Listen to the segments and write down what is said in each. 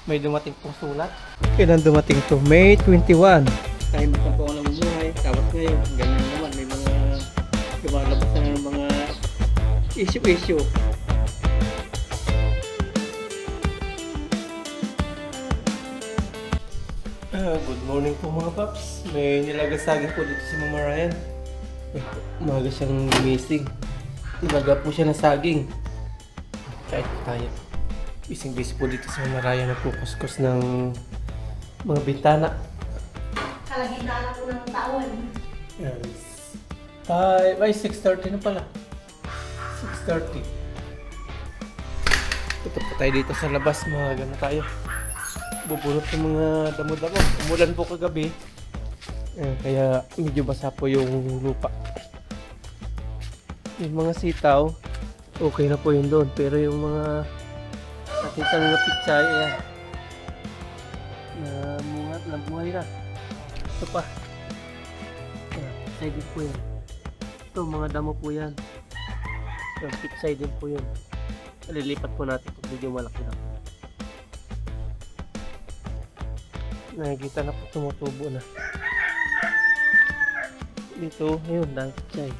May dumating pong sulat. Kailan dumating to? May 21. Tayo magpapagawa ng buhay. Tapos ngayon, ganyan naman. May mga lumalabas na ng mga issue. Good morning po mga paps. May nilagasagin po dito si Mama Ryan. Umaga siyang gumising. Nilaga po siya ng saging. Kahit po tayo. Busy po dito si Mama Ryan. Nagpukuskus ng mga bintana. Kalagitnaan po ng taon. Yes. Ay, 6:30 na pala. 6:30. Tutok pa tayo dito sa labas. Mga gano'n tayo. Bubunot ng mga damo-damo. Umulan po kagabi. Kaya medyo basa po yung lupa. Yung mga sitaw, okay na po yun doon. Pero yung mga nakitang na pitsay, ayan. Nabuhay na. Ito pa. Pitsay din po yan. Ito, mga damo po yan. Yung pitsay din po yun. Alilipat po natin kung medyo malaki na. Nakikita na po tumutubo na. Dito, ayun, dahil pitsay.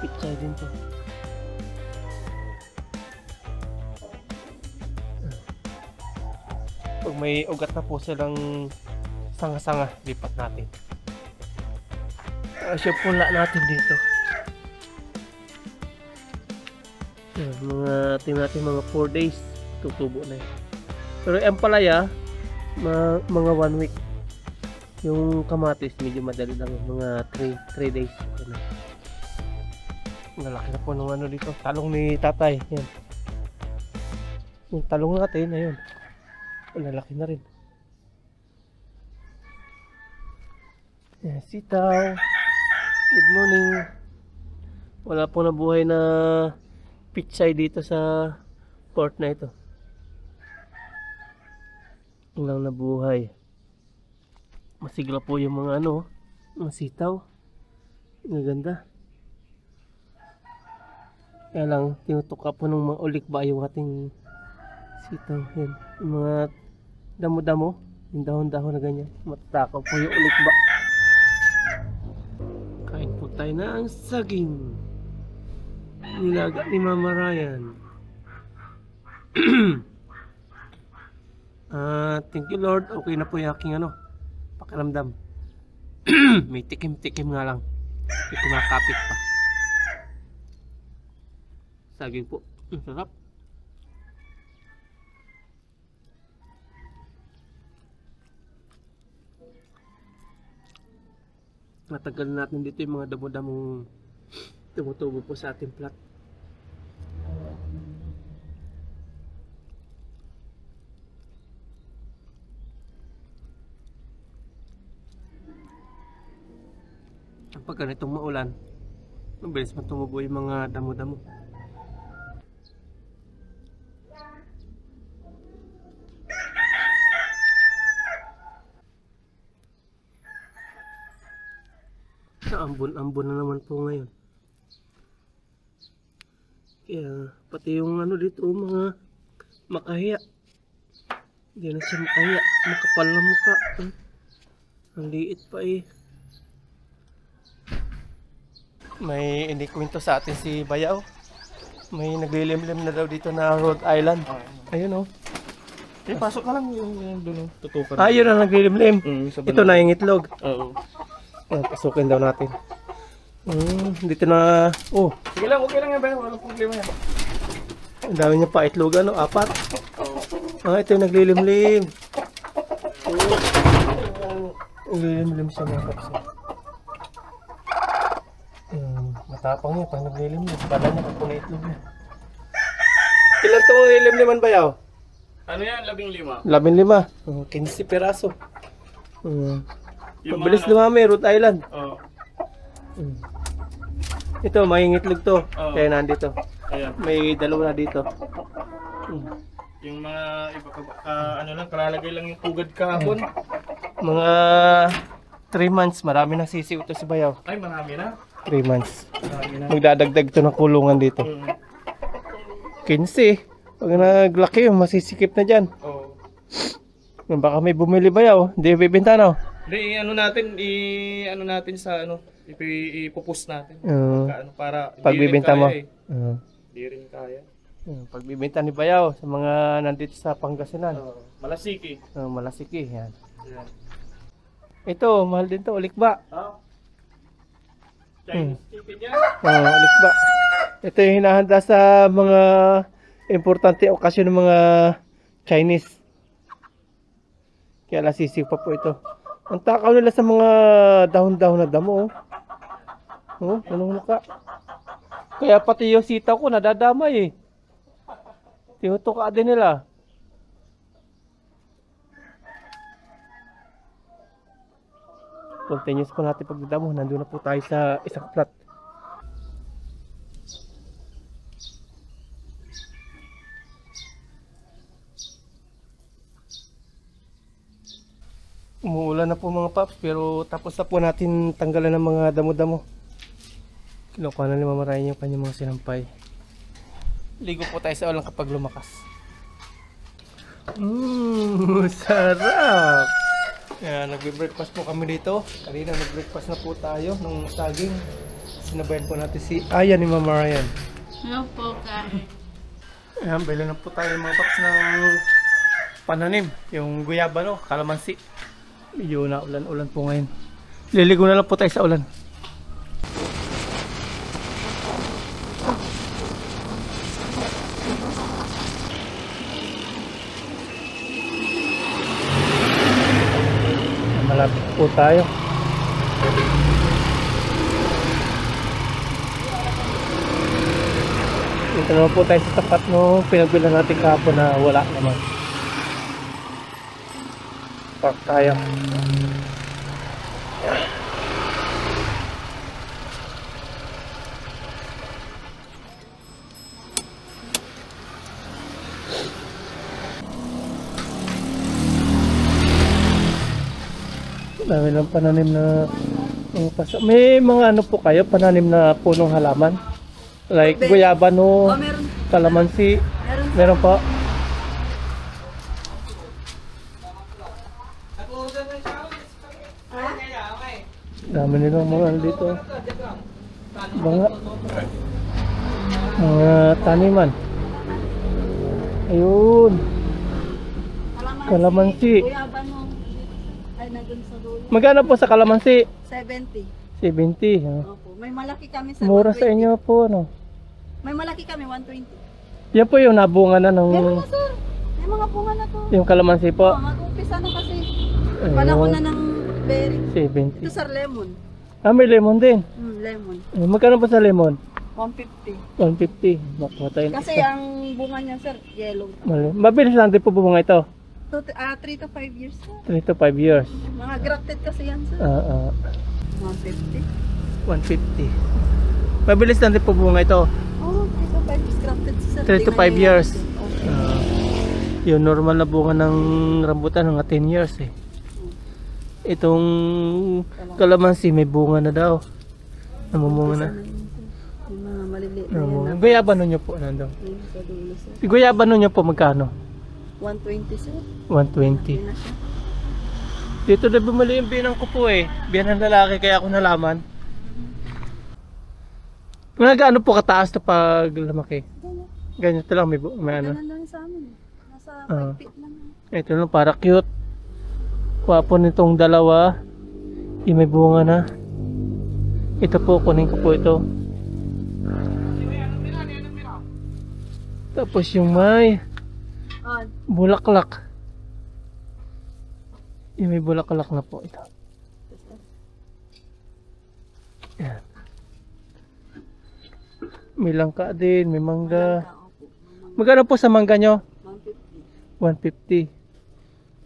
Pitsay din to. Pag may ugat na po silang sanga-sanga, lipat natin. Siya pula natin dito. Tingnan natin mga 4 days, tutubo na yun. Pero ang palaya, mga 1 week. Yung kamatis, medyo madali lang. Mga 3 days. Malaki na po ng ano dito. Talong ni tatay. Yan. Yung talong natin, ayun. Malaki na rin. Yan, sitaw. Good morning. Wala po nabuhay na pitsay dito sa port na ito. Lang nabuhay. Masigla po yung mga mga sitaw. Maganda. Kaya lang tinutuka po ng mga ulikba yung ating sitaw. Yan. Yung mga damo-damo, yung dahon-dahon na ganyan. Matatakaw po yung ulikba. Kain po tayo na ang saging. Nilaga ni Mama Ryan. Thank you Lord. Okay na po yung aking pakiramdam. May tikim-tikim nga lang. May kumakapit pa. Saging po. Sarap. Matagal natin dito yung mga damo-damong tumutubo po sa ating plat. Pag ganitong maulan, mabilis man tumubo yung mga damo-damo. Ambon-ambon na naman po ngayon. Kaya pati yung dito mga makahiya. Hindi na siya makahiya. Makapal na mukha. Ang liit pa eh. May inikwento sa atin si Bayaw. May naglilimlim na daw dito na Rhode Island. Ayun Pasok ka lang yung doon. Tutukan. Ayun na naglilimlim. Ito na yung itlog. Oo. Pasukin daw natin. Dito na. Sige lang, okay lang yan ba? Walang problema yan. Ang dami niya pa itlog. 4. Ito yung naglilimlim. Naglilimlim siya mga kapsa. Matapang niya pag naglilimlim. Bala niya pag na itlog niya. Ilan ito mga lilimliman Bayaw? Ano yan? 15. 15. 15 peraso. Mabilis lumami, Rhode Island. Oo. Ito, may itlog to. Kaya nandito. Ayan. May dalawa na dito. Yung mga iba kalalagay lang yung pugad kahapon. Mga 3 months, marami na sisiw to si Bayaw. Ay, marami na. 3 months. Marami na. Magdadagdag to ng kulungan dito. 15. Pag naglaki, masisikip na dyan. Oo. Baka may bumili ba yaw? Hindi bibenta na. Hindi, ano natin sa ano, ipopost natin. Para Pagbibenta mo. Hindi rin kaya. Pagbibenta ni Bayaw sa mga nandito sa Pangasinan. Malasiki. Malasiki, yan. Yan. Ito, mahal din to, ulikba. Chinese chicken yan. Ulikba. Ito yung hinahanda sa mga importante okasyon ng mga Chinese. Kaya lasisiw pa po ito. Ang takaw nila sa mga dahon-dahon na damo. Anong mukha? Kaya pati yung sitaw ko nadadamay eh. Tinutuka din nila. Continuous po natin pagdadamo. Nandun na po tayo sa isang plot. Umuulan na po mga paps, pero tapos na po natin tanggalan ng mga damo-damo. Kinukuha na ni Mama Ryan yung kanyang mga sinampay. Ligo po tayo sa ulan kapag lumakas. Sarap! Yan, nagbe-breakfast po kami dito. Kanina nag-breakfast na po tayo ng saging. Sinabayan po natin si Aya ni Mama Ryan. Hello po, Karen. Ayan, bili na po tayo mga paps ng pananim. Yung guyabano, kalamansi. Medyo na ulan-ulan po ngayon. Liligo na lang po tayo sa ulan. Malapit po tayo. Dito naman po tayo sa tapat no pinagbilan natin kahapon na wala naman. Park tayo. Dami ng pananim na may mga ano po kayo, pananim na punong halaman? Like guyabano, Meron. kalamansi, meron po. Dami nilang mga ano dito. Mga taniman. Ayun. Kalamansi. Guyabano. Ay, nandun sa dulo. Magkano po sa kalamansi? 70. 70. Opo. May malaki kami sa Mura sa 120. inyo po, no? May malaki kami, 120. Yan po yung nabunga na ng Meron na, sir. May mga bunga na to. yung kalamansi po. Mag-umpisa na kasi. Ayun. Panahon na ng berry. 70. Ito, sir, lemon. Ah, may lemon din. Lemon. Magkano po sa lemon? 150. 150. Makuha tayo. Kasi ang bunga niya, sir, yellow. Mabilis lang din po bunga ito. 3 to 5 years, sir. 3 to 5 years. Mga grafted kasi yan, sir. 150. 150. Mabilis lang din po bunga ito. Oh, 3 to 5 years grafted, sir. 3 to 5 years. Okay. Yung normal na bunga ng rambutan mga 10 years eh. Itong kalamansi may bunga na daw. Namumunga na. Yung mga maliliit na Namumunga. yan. Guyabano nyo po nandun. Yung sa dulo, sir. Guyabano nyo po magkano? 120, sir. 120. Yun na siya. Dito na bumali yung binang ko po eh. Biyan ng lalaki kaya ako nalaman. Mga gaano po kataas na pag lumaki? Ganito lang may ano. Ganun lang sa amin. Nasa 5 feet lang. Ito lang para cute. Wapo nitong dalawa. May bunga na. Ito po, kunin ko po ito. Tapos yung may bulaklak. Yung may bulaklak na po ito. Yan. May langka din, may mangga. Magkano po sa mangga nyo? 150.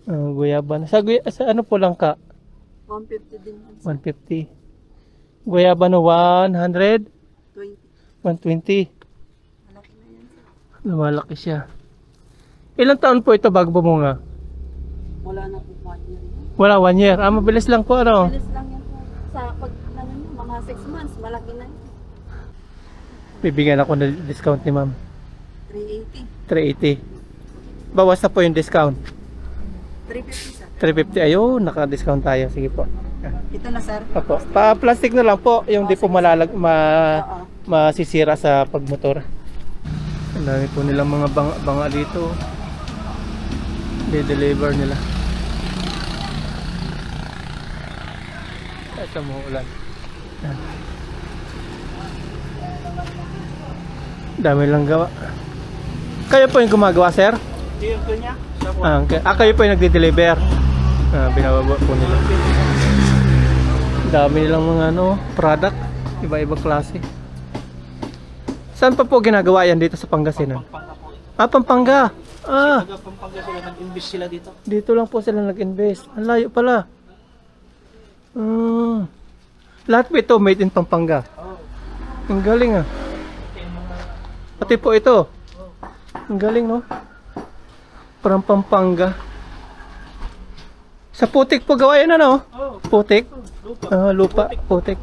Guyaban. Sa ano po langka? 150 din. 150. Guyaban 100? 120. Malaki na yan, sir. Lumalaki siya. Ilang taon po ito bago bumunga? Wala na po 1 year. Wala, 1 year. Mabilis lang po ano? Bilis lang yan, sir. Sa pag mga 6 months, malaki na yan. Bibigyan ako ng discount ni ma'am. 380. 380. Bawas na po yung discount. 350 sir. 350. Ayun, naka-discount tayo. Sige po. Ito na sir. Opo. Pa-plastic na lang po. Yung di po sige. Oo. masisira sa pagmotor. Ang dami po nilang mga banga dito. I-deliver nila. Ito mo ulan. Yan. Dami lang gawa. Kayo po yung gumagawa, sir? Dito niya. Siya po. Kayo po yung nagde-deliver. Binababa po nila. Dami nilang mga product. Iba-ibang klase. Saan pa po ginagawa yan dito sa Pangasinan? Pampanga po. Pampanga. Taga Pampanga sila, nag-invest sila dito. Dito lang po sila nag-invest. Ang layo pala. Lahat po ito made in Pampanga. Oh. Ang galing ah. Pati po ito. Ang galing no? Parang Pampanga. Sa putik po gawa yan ano? Oh, Putik? lupa. Lupa, putik.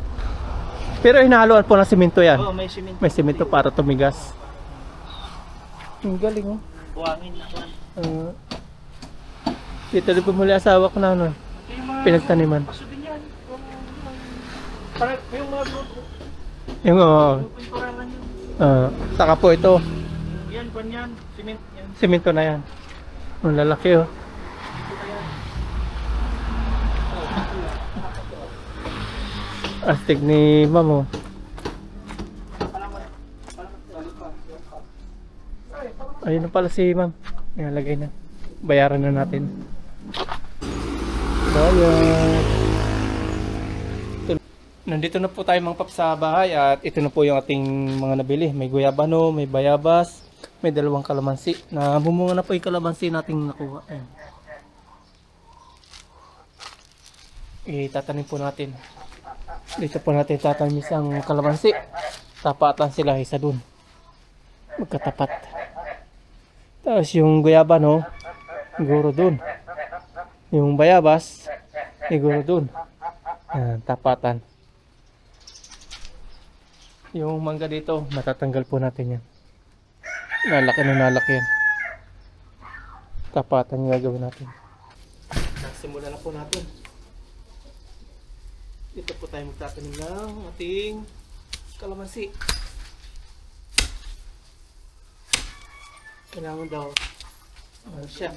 Pero hinahaluan po ng simento yan. Oh, may simento. May simento para tumigas. Ang galing oh. Buhangin na po. Dito rin po muli asawa ko na pinagtaniman. Pasubin yan. Parang yung mga lupa. Yung Parangan yun. saka po ito. Yan, panyan. Cement yan. Simento na yan. Ang lalaki oh. Astig ni ma'am oh. Ayun na pala si ma'am. Ilalagay na. Bayaran na natin. Bayad. Nandito na po tayo mga paps sa bahay at ito na po yung ating mga nabili. May guyabano, may bayabas, may dalawang kalamansi. Bumunga na po yung kalamansi nating nakuha. Ayan. Itatanim po natin. Dito po natin tatanim isang kalamansi. Tapatan sila isa dun. Magkatapat. Tapos yung guyabano, siguro dun. Yung bayabas, siguro dun. Ayan, tapatan. Yung mangga dito, matatanggal po natin yan. Nalaki na nalaki yan. Tapatan yung gagawin natin. Simulan na po natin. Dito po tayo magtatanim ng ating kalamansi. Kailangan daw siya,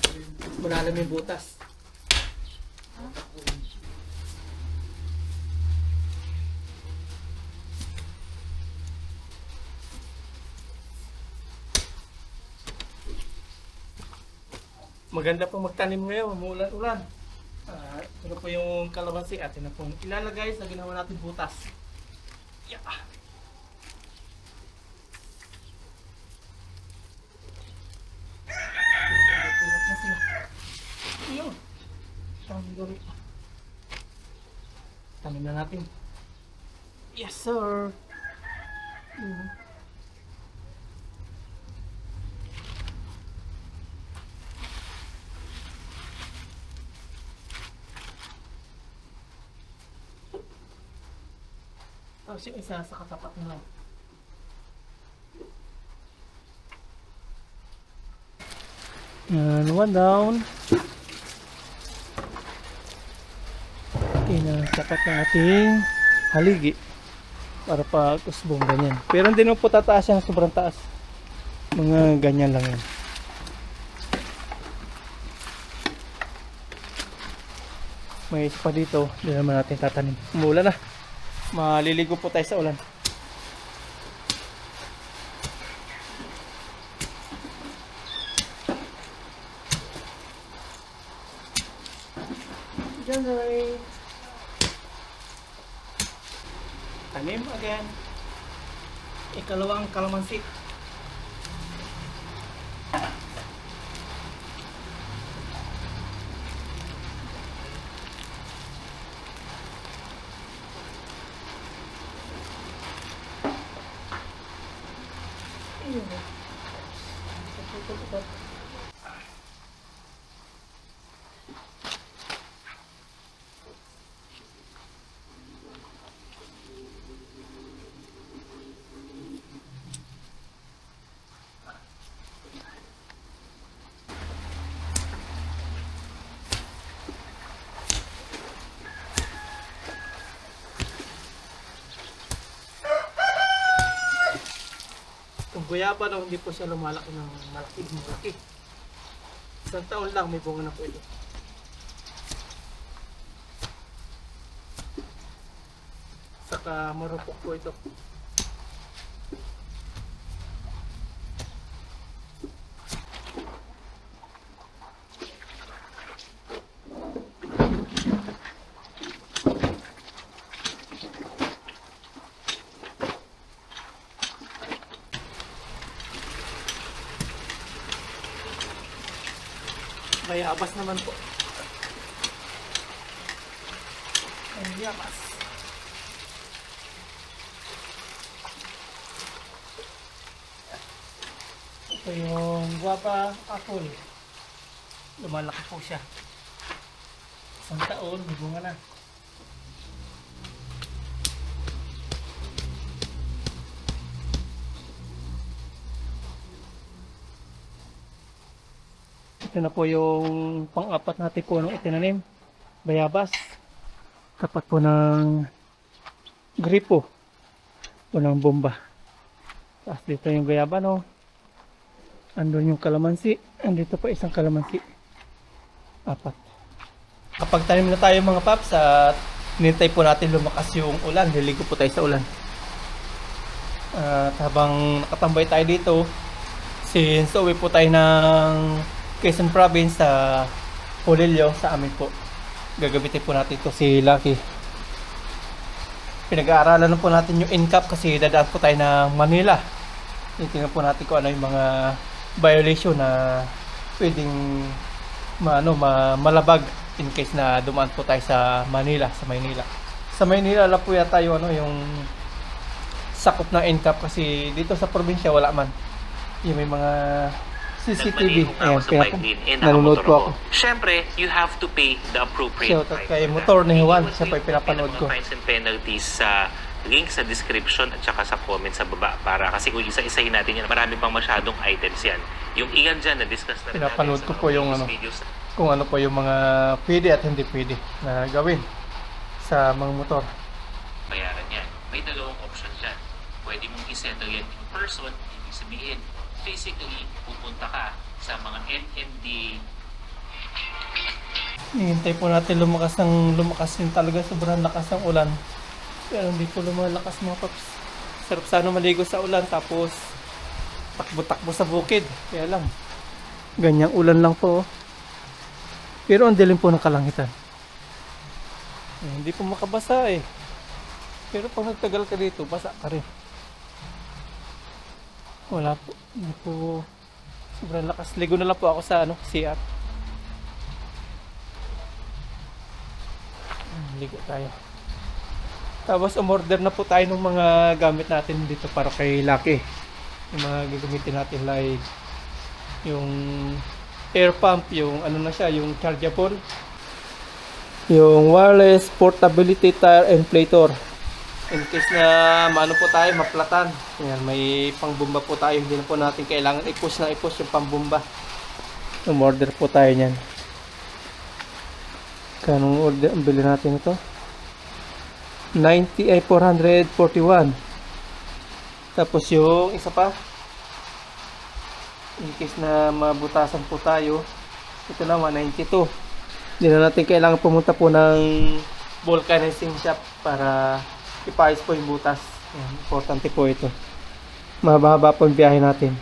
malalim yung butas. Maganda po magtanim ngayon, umuulan-ulan. Ito po yung kalamansi atin na po ilalagay sa ginawa natin butas. Yeah. Yun. Tanim na natin. Yes sir. Tapos yung isa sa katapat na lang. And one down. Tapat ng ating haligi para pag usbong ganyan. Pero hindi naman po tataas yan, sobrang taas. Mga ganyan lang yan. May isa pa dito, hindi naman natin tatanim. Umulan na. Maliligo po tayo sa ulan. January. Tanim again. Ikalawang kalamansi. guyaba no, hindi po siya lumalaki ng malaki. Isang taon lang may bunga na po ito. Saka marupok po ito. Bayabas naman po. Bayabas. Ito yung guwapa apple. Lumalaki po siya. Isang taon, may bunga na. Ito na po yung pang-apat natin po nung itinanim. Bayabas. Tapat po ng gripo. O ng bomba. Tapos dito yung gayaba no. Andun yung kalamansi. Andito pa isang kalamansi. 4. Kapag tanim na tayo mga paps at nintay po natin lumakas yung ulan. Liligo po tayo sa ulan. At habang nakatambay tayo dito, since uwi po tayo ng Quezon Province sa Polillo sa amin po. Gagabitin po natin ito si Lucky. Pinag-aaralan na po natin yung NCAP kasi dadaan po tayo ng Manila. Tingnan po natin kung ano yung mga violation na pwedeng malabag in case na dumaan po tayo sa Manila, sa Maynila. Sa Maynila lang po yata yung, yung sakop ng NCAP kasi dito sa probinsya wala man. Yung may mga CCTV. Ayan, nanonood po ako. Siyempre, you have to pay the appropriate fine. Kay motor ni Juan, siya pa yung pinapanood ko. Fines and penalties sa link sa description at saka sa comment sa baba para kasi kung isa-isahin natin yan, marami pang masyadong items yan. Yung ilan dyan na-discuss na rin pinapanood ko po yung videos. Kung ano po yung mga pwede at hindi pwede na gawin sa mga motor. Bayaran yan. May dalawang option dyan. Pwede mong isettle yan in person, ibig sabihin physically, pupunta ka sa mga NMDA. Hihintay po natin lumakas yung talaga sobrang lakas ng ulan. Pero hindi po lumalakas mga paps. Sarap sana maligo sa ulan tapos takbo-takbo sa bukid. Kaya lang, ganyang ulan lang po. Pero ang dilim po ng kalangitan. Hindi po makabasa eh. Pero pag nagtagal ka dito, basa ka rin. Wala po. Hindi po sobrang lakas. Ligo na lang po ako sa CR. Ligo tayo. Tapos umorder na po tayo ng mga gamit natin dito para kay Lucky. Yung mga gagamitin natin like yung air pump, yung ano na siya, yung chargeable. Yung wireless portability tire inflator. In case na maano po tayo, maplatan. Ayan, may pangbomba po tayo. Hindi na po natin kailangan i-push yung pangbomba. Umorder po tayo niyan. Kanong order ang bili natin ito? 441. Tapos yung isa pa, in case na mabutasan po tayo, ito na 192. Hindi na natin kailangan pumunta po ng vulcanizing shop para ipaayos po yung butas. Ayan, importante po ito. Mahaba po yung biyahe natin.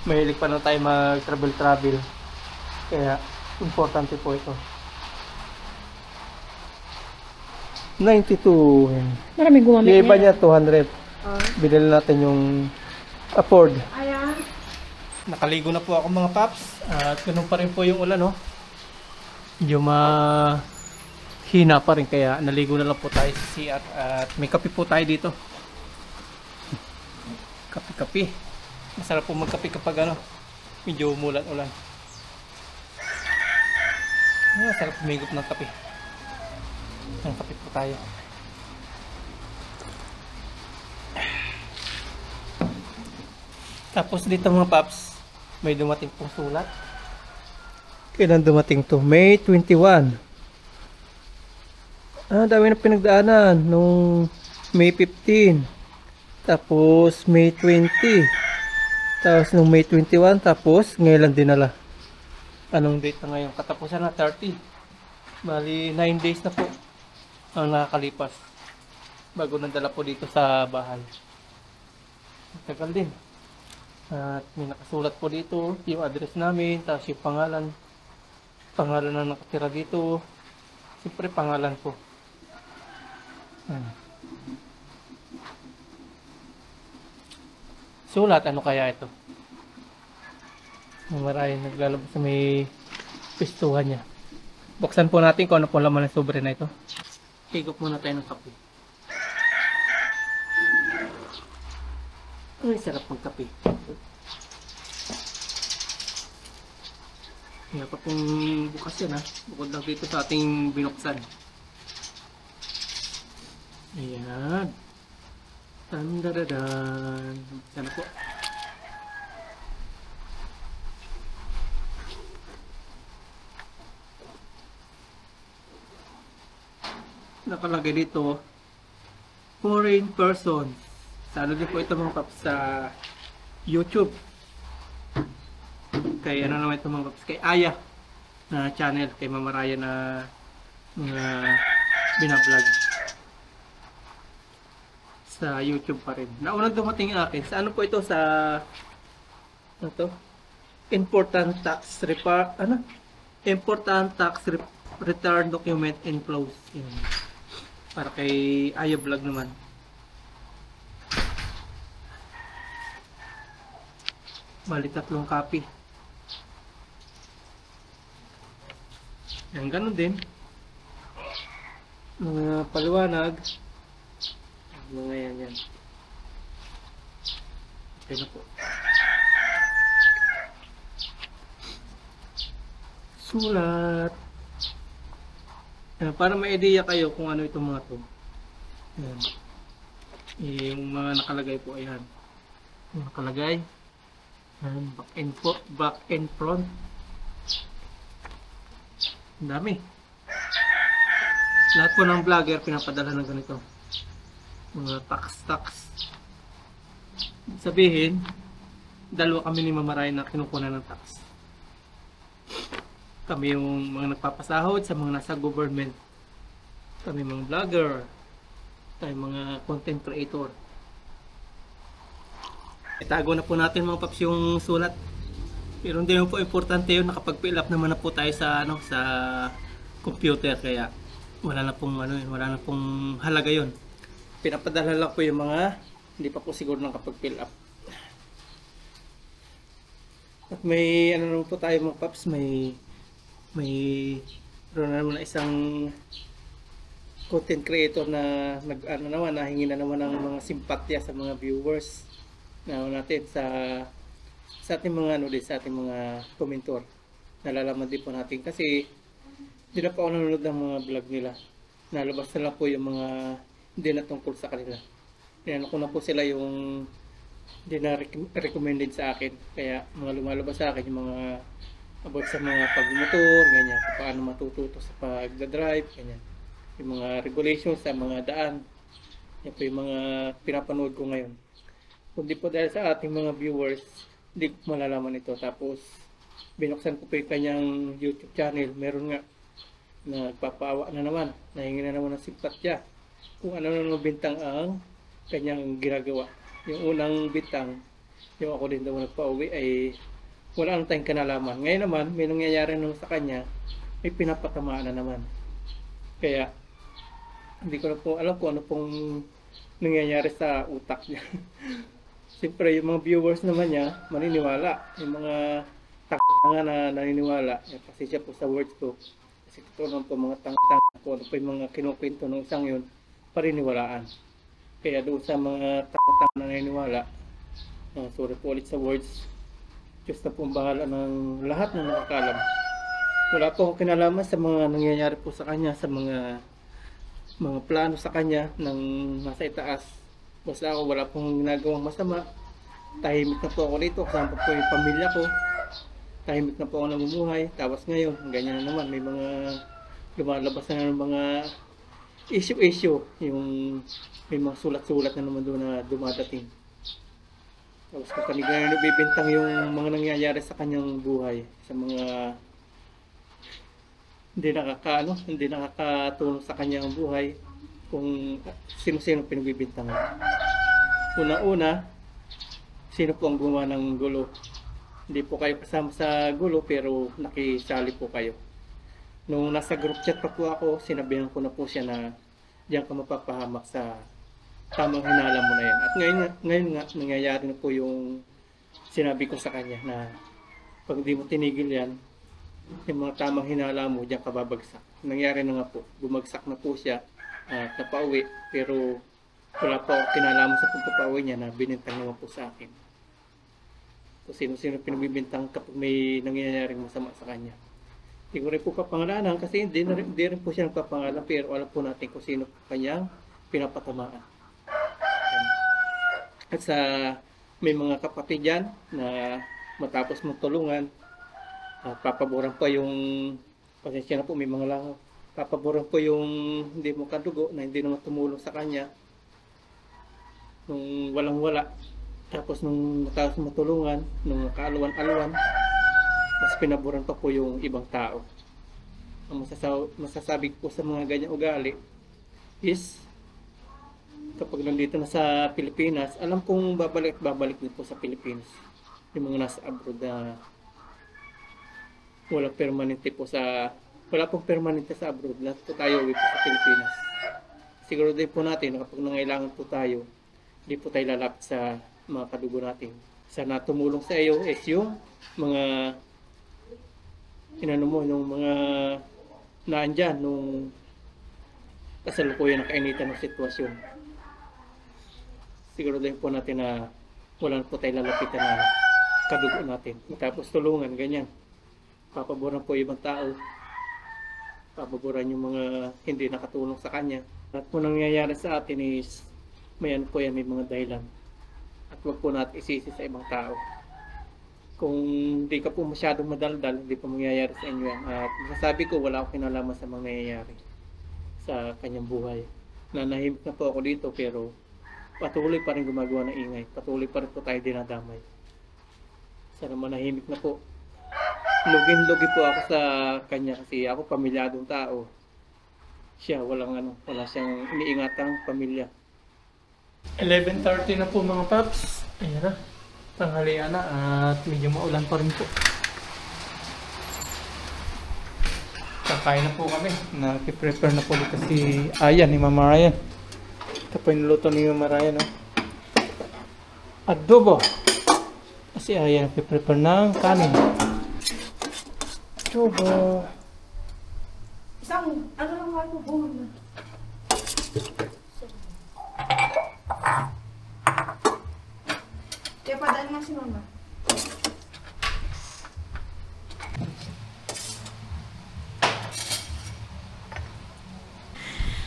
Mahilig pa na tayo mag-travel. Kaya importante po ito. 92. Maraming gumamit Yung iba niya 200. Binili natin yung Afford. Ayan. Nakaligo na po ako mga paps. At ganun pa rin po yung ulan, no? Medyo hina pa rin kaya naligo na lang po tayo sa CR. At may kape po tayo dito. Kape-kape. Masarap po magkape kapag medyo umulan-ulan. Masarap pumigop ng kape. Ang kape po tayo. Tapos dito mga paps, may dumating pong sulat. Kailan dumating to? May 21. Dami na pinagdaanan nung May 15. Tapos May 20. Tapos nung May 21, tapos ngayon lang dinala. Anong date na ngayon? Katapusan na 30. Bali 9 days na po ang nakakalipas bago nandala po dito sa bahay. Tagal din. At may nakasulat po dito yung address namin, tapos yung pangalan na nakatira dito. Siyempre pangalan po. Sulat, ano kaya ito? Maraming naglalabas sa may pistuhan niya. Buksan po natin kung ano po laman ng sobre na ito. Higop muna tayo ng kape. Ay, sarap ng kape. Kaya pa pong bukas yan ha. Bukod lang dito sa ating binuksan. Ayan. Tandaradan. Sana po. Nakalagay dito, foreign person. Sa ano din po ito mga paps, sa YouTube. Kay ano naman ito mga paps, kay Aya na channel, kay Mama Raya na mga binablog sa YouTube pa rin. Naunang dumating akin, sa ano po ito, sa ano to? Important tax return document enclosed. Yun. Para kay Aya Vlog naman. Bali 3 copy. Yan, ganun din. Mga paliwanag. Mga yan. Okay na po. Sulat. Yan, para may idea kayo kung ano itong mga to. Yan. Yung mga nakalagay po, ayan. Yung nakalagay. Yan, back and front. Ang dami. Lahat po ng vlogger pinapadala ng ganito. Mga tax. Sabihin, dalawa kami ni Mama Raya na kinukunan ng tax. Kami yung mga nagpapasahod sa mga nasa government. Kami mga vlogger. Kami mga content creator. Itago na po natin mga paps yung sulat. Pero hindi naman po importante yun, nakapag-fill up naman na po tayo sa sa computer, kaya wala na pong halaga yun. Pinapadala lang po yung mga hindi pa po siguro nakapag-fill up. At may ano naman po tayo mga paps, may naman na isang content creator na nahingi na naman ng mga simpatya sa mga viewers natin sa ating mga sa ating mga komentor. Nalalaman din po natin kasi hindi na po ako nanonood ng mga vlog nila. Nalabas na lang po yung mga hindi na tungkol sa kanila. Tinanong ko na po sila yung hindi na recommended sa akin. Kaya mga lumalabas sa akin yung mga about sa mga pagmotor, ganyan, paano matututo sa pagdadrive, ganyan. Yung mga regulations sa mga daan. Yan po yung mga pinapanood ko ngayon. Kundi po dahil sa ating mga viewers, hindi ko malalaman ito. Tapos, binuksan ko po yung kanyang YouTube channel. Meron nga, nagpapaawa na naman. Nahingi na naman ng simpatya. Kung ano nang bintang ang kanyang ginagawa. Yung unang bintang, yung ako din daw nagpa-uwi, ay wala nang tayong kanalaman. Ngayon naman, may nangyayari naman sa kanya, may pinapatamaan na naman. Kaya, hindi ko na po alam kung ano pong nangyayari sa utak niya. Siyempre, yung mga viewers naman niya, maniniwala. Yung mga tanga na naniniwala. Kasi siya po sa words ko. Kasi totoo naman po mga tanga ko. Ano po yung mga kinukwento ng isang yun, pariniwalaan. Kaya doon sa mga tanga na naniniwala, sorry po ulit sa words, Diyos na po ang bahala ng lahat ng nakakalam. Wala po akong kinalaman sa mga nangyayari po sa kanya, sa mga plano sa kanya ng nasa itaas. Basta ako, wala pong ginagawang masama. Tahimik na po ako dito, kasama po yung pamilya ko. Tahimik na po ako namumuhay. Tapos ngayon, ganyan na naman, may mga lumalabas na ng mga issue. Yung may mga sulat-sulat na naman doon na dumadating. Tapos kung kanina nabibintang yung mga nangyayari sa kanyang buhay, sa mga hindi nakakatulong sa kanyang buhay, kung sino-sino pinagbibintangan. Una-una, sino po ang gumawa ng gulo? Hindi po kayo kasama sa gulo pero nakisali po kayo. Nung nasa group chat pa po ako, sinabihan ko na po siya na diyan ka mapapahamak sa tamang hinala mo na yan. At ngayon nga, nangyayari na po yung sinabi ko sa kanya na pag di mo tinigil yan, yung mga tamang hinala mo, diyan ka babagsak. Nangyari na nga po, bumagsak na po siya at napauwi, pero wala po kinalaman sa pagpapauwi niya na binintang naman po sa akin. So sino-sino pinagbibintang kapag may nangyayaring masama sa kanya. Hindi ko rin po kapangalanan kasi hindi rin po siya nagpapangalan, pero alam po natin kung sino po kanyang pinapatamaan. At sa may mga kapatid dyan na matapos magtulungan, papaboran pa yung, pasensya na po, may mga langaw, papaboran po yung hindi mo kadugo na hindi naman tumulong sa kanya nung walang-wala. Tapos nung matapos matulungan, nung kaaluan-aluan, mas pinaboran pa po yung ibang tao. Ang masasabi ko po sa mga ganyang ugali is, kapag nandito na sa Pilipinas, alam kong babalik din po sa Pilipinas. Yung mga nasa abroad na wala pong permanente sa abroad. Lahat po tayo uwi po sa Pilipinas. Siguro din po natin na kapag nangailangan po tayo, hindi po tayo lalapit sa mga kadugo natin. Sana tumulong sa iyo is yung mga yung mga naandyan nung kasalukuyan na kainitan ng sitwasyon. Siguro din po natin na wala po tayo lalapitan na kadugo natin. Tapos tulungan, ganyan. Papaboran po ibang tao. Papaboran yung mga hindi nakatulong sa kanya. At po nangyayari sa atin is may mga dahilan. At huwag po natin isisi sa ibang tao. Kung hindi ka po masyadong madaldal, hindi po mangyayari sa inyo yan. At masasabi ko, wala akong kinalaman sa mga nangyayari sa kanyang buhay. Nanahimik na po ako dito pero patuloy pa rin gumagawa ng ingay. Patuloy pa rin po tayo dinadamay. Sana manahimik na po. Lugin-lugi po ako sa kanya kasi ako pamilyadong tao. Siya wala siyang iniingatang pamilya. 11:30 na po mga paps. Ayan na. Tanghalian na at medyo maulan pa rin po. Kakain na po kami. Naki-prepare na po dito si Ayan, ni Mama Ryan. Ito po yung niluto ni Mama Ryan. Adobo. Kasi Ayan, naki-prepare ng kanin. Adobo. Isang, ano lang ako buhon na. Kaya padaan mo si Mama.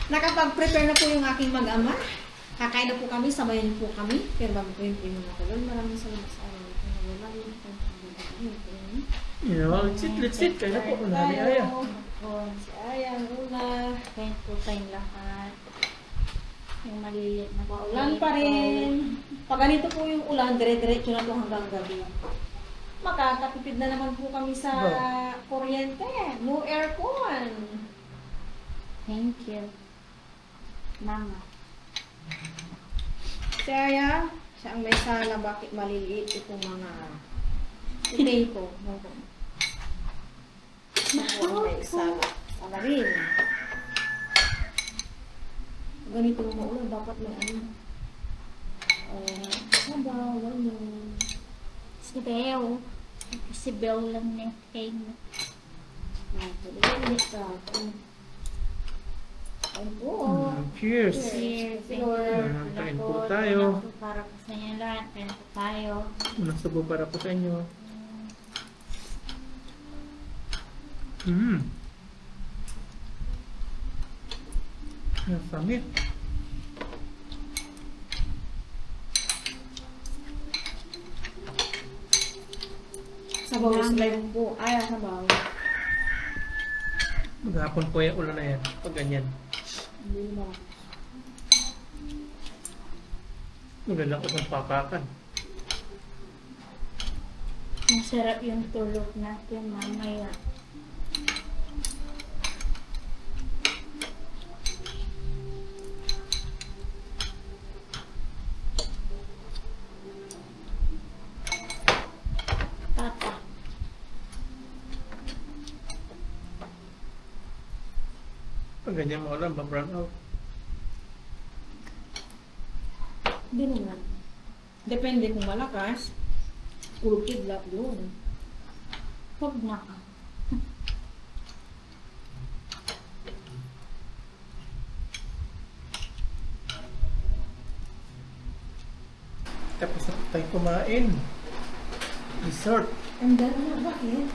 Nakapag-prepare na po yung aking mag-ama. Kakain na po kami, sabayan niyo po kami. Pero bago po yung primo na kalon, maraming salamat sa araw. Let's sit. Kaya na po. Marami Aya. Si Aya, ang una. Kain po tayong lahat. Yung maliliit na Maulan pa rin. Pag ganito po yung ulan, dire-diretso na po hanggang gabi. Makakatipid na naman po kami sa kuryente. No aircon. Thank you, Mama. Si Aya, siya ang may sala. Bakit maliliit itong mga potato? Ako ang may sala. Sala rin. Ganito yung maulan, dapat may sabaw, Si Belle. Si Belle lang na yung Pililit ka. Ayun po. Cheers. Cheers. Kain po tayo. Para po sa inyo lahat. Kain po tayo. Unang subo para po sa inyo. Ang samit. Sabaw is live po. Ay, sabaw. Maghapon po yung ulan na yan. Pag ganyan. Hindi mo. Maganda ko ng papakan. Masarap yung tulog natin mamaya. Papa. Pag ganyan mo lang, ba-brown out. Hindi naman. Depende kung malakas. Puro kidlat yun. Huwag na ka. Tapos na po tayo kumain. Dessert. And then, bakit?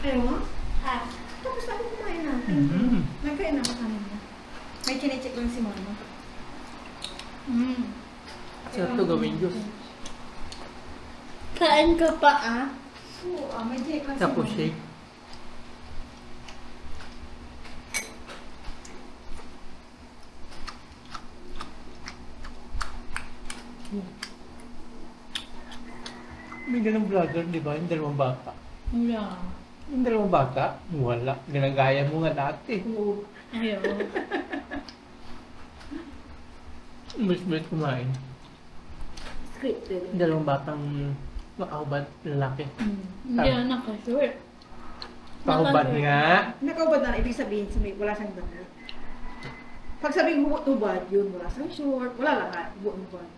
Ayaw mo? Ah, Tapos ako kumain natin. Mm. Nagkain ako kanina. May chinecheck lang si mama. Sarap to gawin juice. kain ka pa ah. Oo, may check lang si Tapos mama. shake. May ganang vlogger, di ba? Yung dalawang bata. Wala. Yung dalawang bata? Wala. Ginagaya mo nga dati. Ayaw. Mas kumain. Scripted. Yung dalawang batang nakahubad lalaki. Hindi na nakasure. Nakahubad nga. Nakaubad na, ibig sabihin, wala siyang damit. Pag sabihin hubad, yun, wala siyang short, wala lahat, hubad.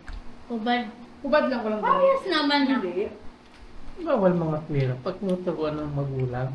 Ubad. Hubad lang, walang damit. Parehas naman na. Hindi. Bawal mga queer. Pag tinuturuan ng magulang,